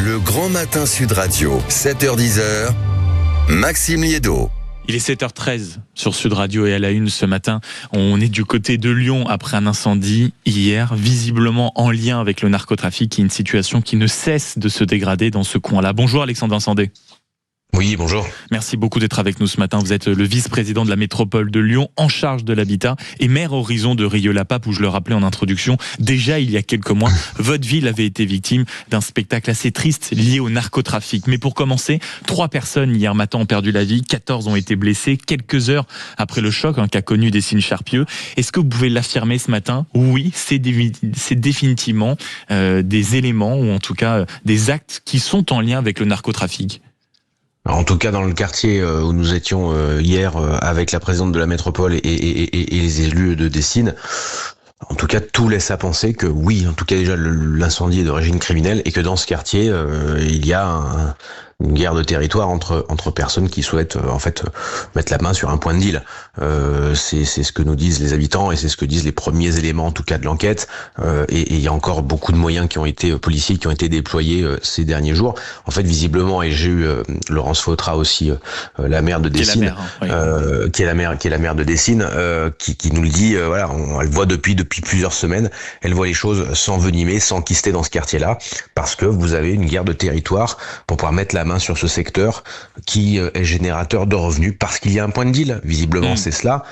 Le Grand Matin Sud Radio, 7h-10h, Maxime Liédo. Il est 7h13 sur Sud Radio et à la une ce matin. On est du côté de Lyon après un incendie hier, visiblement en lien avec le narcotrafic, qui est une situation qui ne cesse de se dégrader dans ce coin-là. Bonjour Alexandre Vincendé. Oui, bonjour. Merci beaucoup d'être avec nous ce matin. Vous êtes le vice-président de la métropole de Lyon en charge de l'habitat et maire horizon de Rieux-la-Pape, où je le rappelais en introduction, déjà il y a quelques mois, votre ville avait été victime d'un spectacle assez triste lié au narcotrafic. Mais pour commencer, 3 personnes hier matin ont perdu la vie, 14 ont été blessées, quelques heures après le choc qu'a connu Décines Charpieu. Est-ce que vous pouvez l'affirmer ce matin ? Oui, c'est définitivement des éléments, ou en tout cas des actes qui sont en lien avec le narcotrafic. En tout cas, dans le quartier où nous étions hier avec la présidente de la métropole et les élus de Décines, en tout cas, tout laisse à penser que oui, en tout cas déjà l'incendie est d'origine criminelle et que dans ce quartier, il y a une guerre de territoire entre personnes qui souhaitent mettre la main sur un point de deal. C'est ce que nous disent les habitants et c'est ce que disent les premiers éléments en tout cas de l'enquête. Et il y a encore beaucoup de moyens policiers qui ont été déployés ces derniers jours. En fait, visiblement, et j'ai eu Laurence Fautra aussi, la maire de Décines, qui est la maire de Décines, qui nous le dit. Elle voit depuis plusieurs semaines, elle voit les choses s'envenimer, s'enquister dans ce quartier-là, parce que vous avez une guerre de territoire pour pouvoir mettre la main sur ce secteur qui est générateur de revenus, parce qu'il y a un point de deal. Visiblement, c'est cela.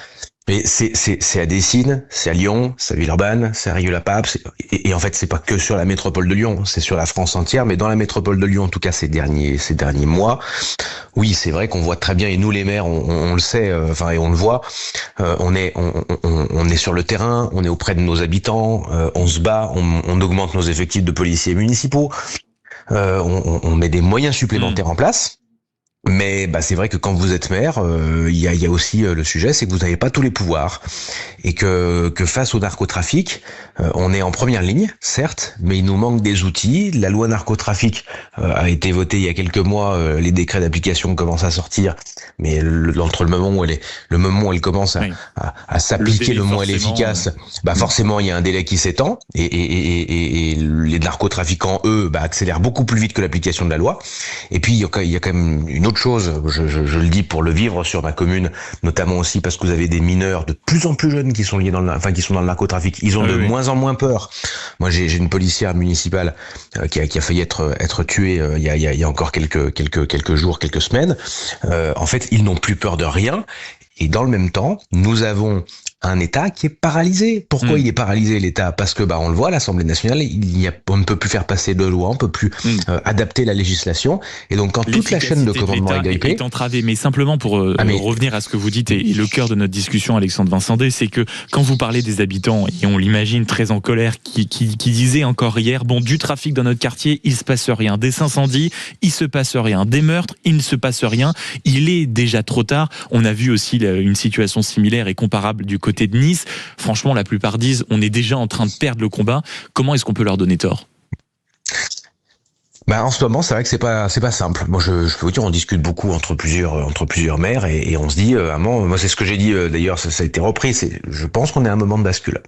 Mais c'est à Décines, c'est à Lyon, c'est à Villeurbanne, c'est à Rieux-la-Pape. Et en fait, c'est pas que sur la métropole de Lyon, c'est sur la France entière. Mais dans la métropole de Lyon, en tout cas ces derniers mois, oui, c'est vrai qu'on voit très bien. Et nous, les maires, on le sait, et on le voit. On est sur le terrain, on est auprès de nos habitants, on se bat, on augmente nos effectifs de policiers municipaux. On met des moyens supplémentaires en place. Mais c'est vrai que quand vous êtes maire, il y a aussi le sujet, c'est que vous n'avez pas tous les pouvoirs et que face au narcotrafic, on est en première ligne, certes, mais il nous manque des outils. La loi narcotrafic a été votée il y a quelques mois, les décrets d'application commencent à sortir, mais entre le moment où elle commence à s'appliquer, le moment où elle est efficace, forcément il y a un délai qui s'étend et les narcotrafiquants eux accélèrent beaucoup plus vite que l'application de la loi. Et puis il y a quand même une autre chose, je le dis pour le vivre sur ma commune, notamment aussi parce que vous avez des mineurs de plus en plus jeunes qui sont liés qui sont dans le narcotrafic. Ils ont de moins en moins peur. Moi, j'ai une policière municipale qui a failli être tuée il y a encore quelques jours, quelques semaines. En fait, ils n'ont plus peur de rien. Et dans le même temps, nous avons un État qui est paralysé. Pourquoi il est paralysé, l'État ? Parce que on le voit à l'Assemblée nationale, on ne peut plus faire passer de loi, on ne peut plus adapter la législation. Et donc quand toute la chaîne de commandement est grippée, est entravée. Mais simplement pour revenir à ce que vous dites et le cœur de notre discussion, Alexandre Vincendé, c'est que quand vous parlez des habitants, et on l'imagine très en colère, qui disaient encore hier, du trafic dans notre quartier, il se passe rien. Des incendies, il se passe rien. Des meurtres, il ne se passe rien. Il est déjà trop tard. On a vu aussi une situation similaire et comparable du côté de Nice. Franchement, la plupart disent on est déjà en train de perdre le combat. Comment est-ce qu'on peut leur donner tort ? En ce moment, c'est vrai que c'est pas simple. Moi, je peux vous dire, on discute beaucoup entre plusieurs maires et on se dit, moi, c'est ce que j'ai dit d'ailleurs, ça a été repris. Je pense qu'on est à un moment de bascule.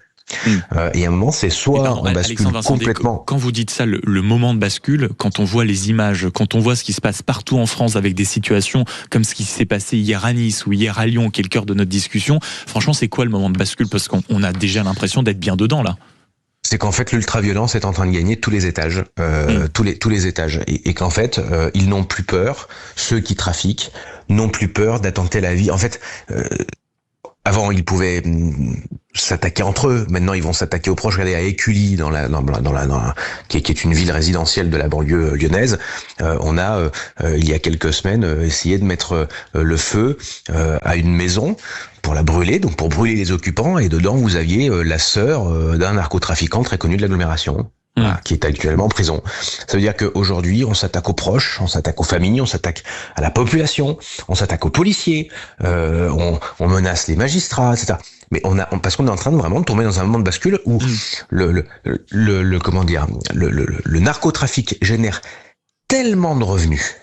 Et à un moment, c'est soit on bascule complètement. Quand vous dites ça, le moment de bascule, quand on voit les images, quand on voit ce qui se passe partout en France avec des situations comme ce qui s'est passé hier à Nice ou hier à Lyon, qui est le cœur de notre discussion, franchement, c'est quoi le moment de bascule ? Parce qu'on a déjà l'impression d'être bien dedans, là. C'est qu'en fait l'ultraviolence est en train de gagner tous les étages, tous les étages, et qu'en fait ils n'ont plus peur, ceux qui trafiquent n'ont plus peur d'attenter la vie. En fait, avant ils pouvaient s'attaquer entre eux, maintenant ils vont s'attaquer aux proches. Regardez à Écully qui est une ville résidentielle de la banlieue lyonnaise, on a il y a quelques semaines essayé de mettre le feu à une maison pour la brûler, donc pour brûler les occupants, et dedans vous aviez la sœur d'un narcotrafiquant très connu de l'agglomération. Qui est actuellement en prison. Ça veut dire qu'aujourd'hui, on s'attaque aux proches, on s'attaque aux familles, on s'attaque à la population, on s'attaque aux policiers, on menace les magistrats, etc. Mais parce qu'on est en train de tomber dans un moment de bascule où le narcotrafic génère tellement de revenus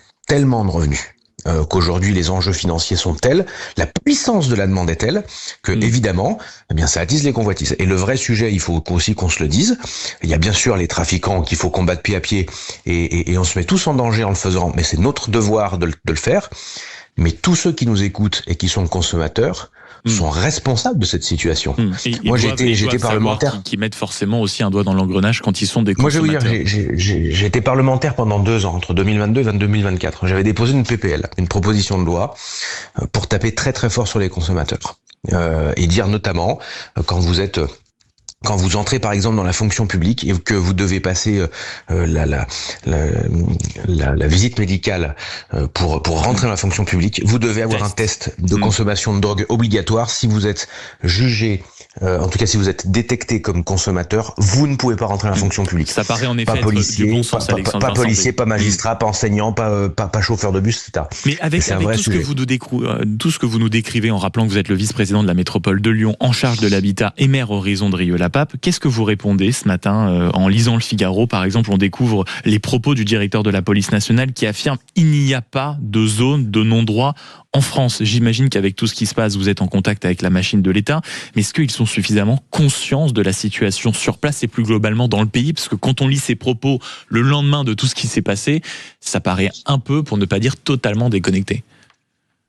qu'aujourd'hui les enjeux financiers sont tels, la puissance de la demande est telle que évidemment, eh bien ça attise les convoitises. Et le vrai sujet, il faut aussi qu'on se le dise. Il y a bien sûr les trafiquants qu'il faut combattre pied à pied, et on se met tous en danger en le faisant, mais c'est notre devoir de le faire. Mais tous ceux qui nous écoutent et qui sont consommateurs sont responsables de cette situation. Moi, j'étais parlementaire. Qui mettent forcément aussi un doigt dans l'engrenage quand ils sont des consommateurs. Moi, je veux dire, j'ai été parlementaire pendant 2 ans, entre 2022 et 2024. J'avais déposé une PPL, une proposition de loi, pour taper très très fort sur les consommateurs. Et dire notamment, quand vous entrez par exemple dans la fonction publique et que vous devez passer la visite médicale pour rentrer dans la fonction publique, vous devez avoir un test de consommation de drogue obligatoire. Si vous êtes jugé, en tout cas si vous êtes détecté comme consommateur, vous ne pouvez pas rentrer dans la fonction publique. Ça paraît en effet pas policier, du bon sens, pas policier, pas magistrat, pas enseignant, pas chauffeur de bus, etc. Mais avec tout ce que vous nous décrivez en rappelant que vous êtes le vice-président de la métropole de Lyon en charge de l'habitat et maire horizon de Rieux-la-Pape, qu'est-ce que vous répondez ce matin en lisant le Figaro, par exemple, on découvre les propos du directeur de la police nationale qui affirme il n'y a pas de zone de non-droit en France. J'imagine qu'avec tout ce qui se passe, vous êtes en contact avec la machine de l'État, mais est-ce qu'ils sont suffisamment conscients de la situation sur place et plus globalement dans le pays? Parce que quand on lit ces propos le lendemain de tout ce qui s'est passé, ça paraît un peu, pour ne pas dire totalement déconnecté.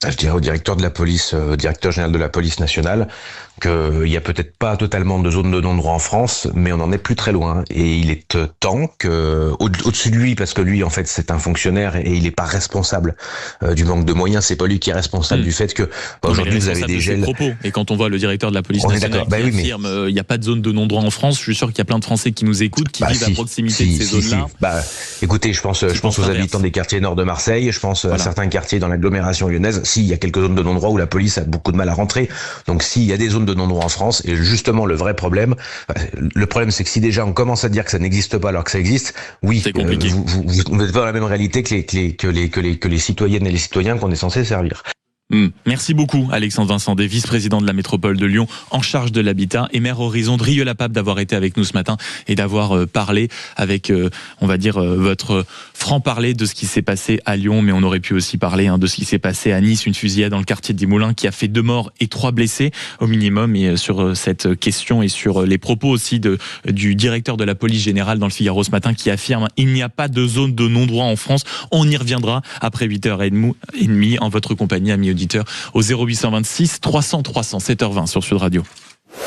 Je dirais au directeur de la police, directeur général de la police nationale, qu'il y a peut-être pas totalement de zone de non-droit en France, mais on en est plus très loin. Et il est temps que, au-dessus de lui, parce que lui, en fait, c'est un fonctionnaire et il est pas responsable du manque de moyens. C'est pas lui qui est responsable du fait que aujourd'hui vous avez des gels. Et quand on voit le directeur de la police nationale qui affirme il n'y a pas de zone de non-droit en France, je suis sûr qu'il y a plein de Français qui nous écoutent, qui vivent à proximité de ces zones-là. Écoutez, je pense aux habitants des quartiers nord de Marseille, je pense à certains quartiers dans l'agglomération lyonnaise. Il y a quelques zones de non-droit où la police a beaucoup de mal à rentrer. Donc s'il y a des zones de non-droit en France, et justement le problème c'est que si déjà on commence à dire que ça n'existe pas alors que ça existe, oui, vous n'êtes pas dans la même réalité que les citoyennes et les citoyens qu'on est censé servir. Merci beaucoup Alexandre Vincent, vice-président de la métropole de Lyon en charge de l'habitat et maire horizon de Rieux-la-Pape, d'avoir été avec nous ce matin et d'avoir parlé avec, on va dire, votre franc-parler de ce qui s'est passé à Lyon, mais on aurait pu aussi parler de ce qui s'est passé à Nice, une fusillade dans le quartier des Moulins qui a fait 2 morts et 3 blessés au minimum. Et sur cette question et sur les propos aussi du directeur de la police générale dans le Figaro ce matin qui affirme il n'y a pas de zone de non-droit en France, on y reviendra après 8h30 en votre compagnie, amis auditeurs, au 0826 300 300, 7h20 sur Sud Radio.